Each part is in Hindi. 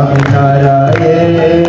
સ્વામિનારાયણ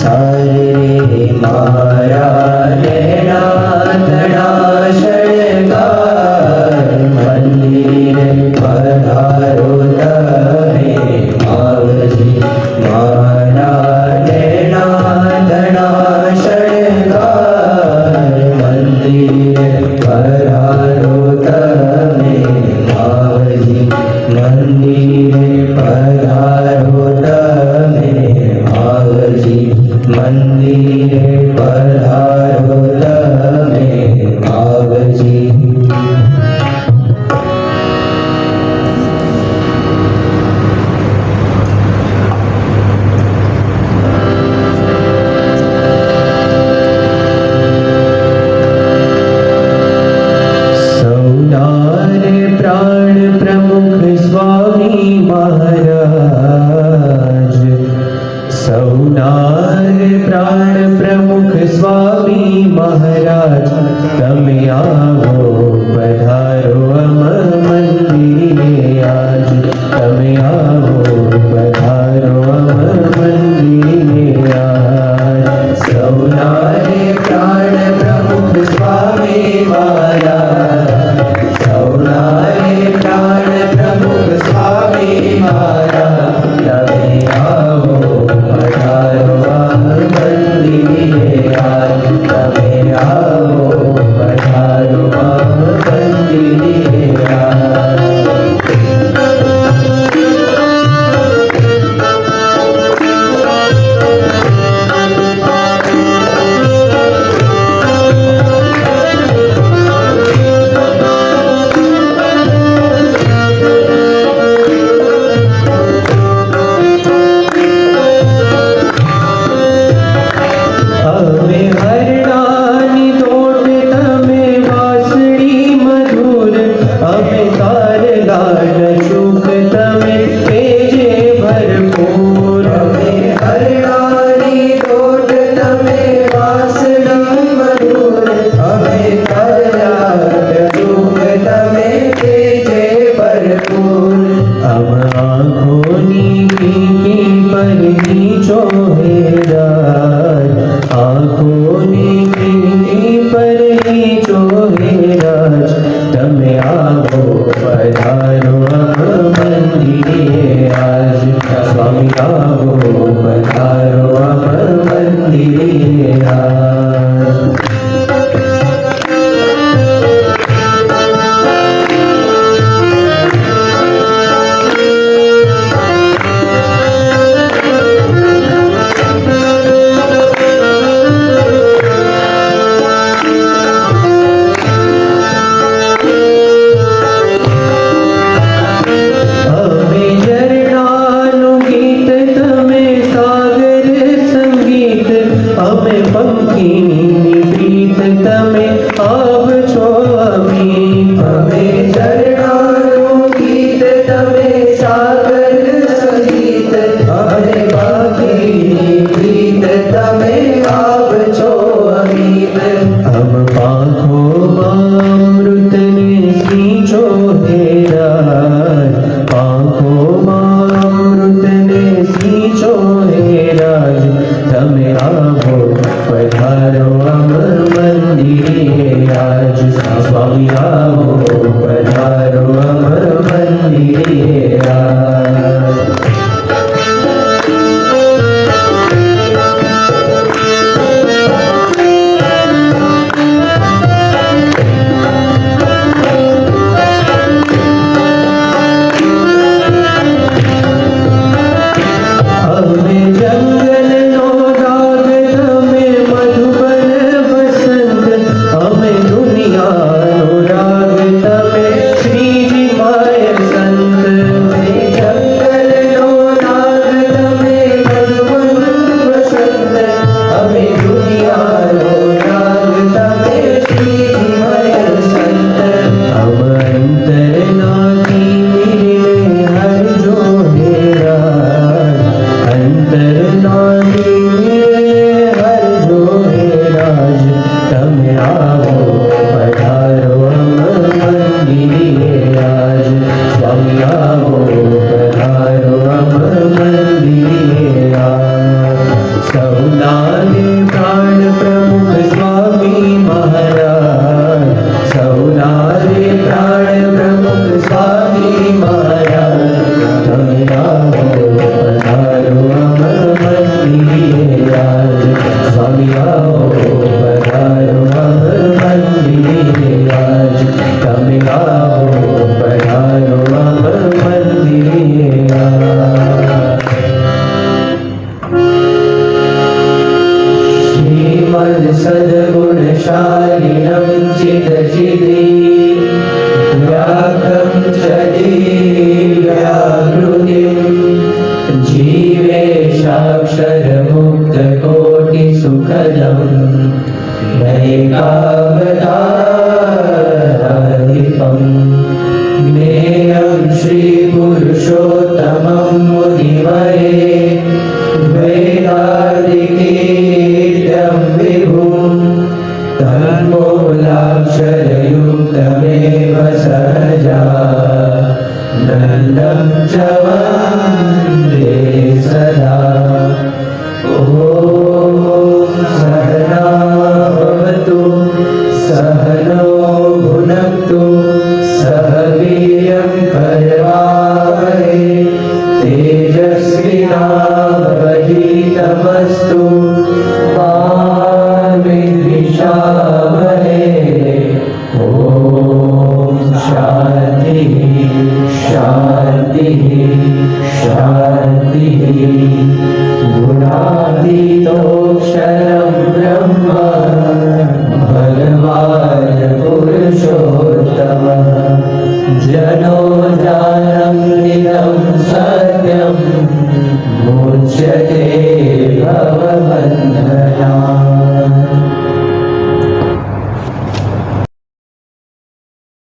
सारे मारा लेना धड़ा शृंगार मंदिर पधारो तमे आवजी मारा लेना धड़ा शृंगार मंदिर पधारो तमे आवजी मंदिर पधारो तमे आवजी मंदिर पधारो तमे आवजी। सौनारे प्राण प्रमुख स्वामी महाराज सौनारे प्राण प्रमुख स्वामी महाराज तमे आवो पधारो अम मंदिरे आज तमे आवो पधारो अम मंदिरे आज। सौनारे प्राण प्रमुख स्वामी महाराज सौनारे प्राण प्रमुख स्वामी महाराज तमे आवो पधारो अम मंदिरे आज तमे आवो पधारो अम मंदिरे आज। हमें हरणानी तोट तमे वासड़ी मधुर हमें कारगान शुक तमे तेजे भरपूर। हमें हरणानी तोट तमे वासड़ी मधुर हमें कारगान शुक तमे तेजे भरपूर। हम आँखोनी की पर ही चोहेराज आँखोनी की पर ही चोहेराज तमे आवो पधारो अम मंदिरे आज स्वामी आवो पधारो अम मंदिरे आज। સૌનાને પ્રાણ પ્રમુખ સ્વામી મહારાજ, સૌનાને પ્રાણ પ્રમુખ સ્વામી મહારાજ, તમે આવો પધારો અમર મંદિરે આજ, સ્વામી આવો પધારો અમર મંદિરે આજ, તમે આવો પધારો અમર મંદિરે આજ. श्रीमद् सद्गुणशालिनं चिदचिदि व्याघ्रं च दिव्याकृतिं जीवेशाक्षरमुक्तकोटिसुखदं नैकावताराधिपं ज्ञेयं श्रीपुरुषोत्तमं मुनिवरे वेदादिकीर्त्यं विभुं तन्मूलाक्षरयुक्तमेव सहजा नन्दं च वन्दे सदा. ॐ सहना भवतु सहनो भुनक्तु सह वीर्यं करवावहै तेजस्विनावधीतमस्तु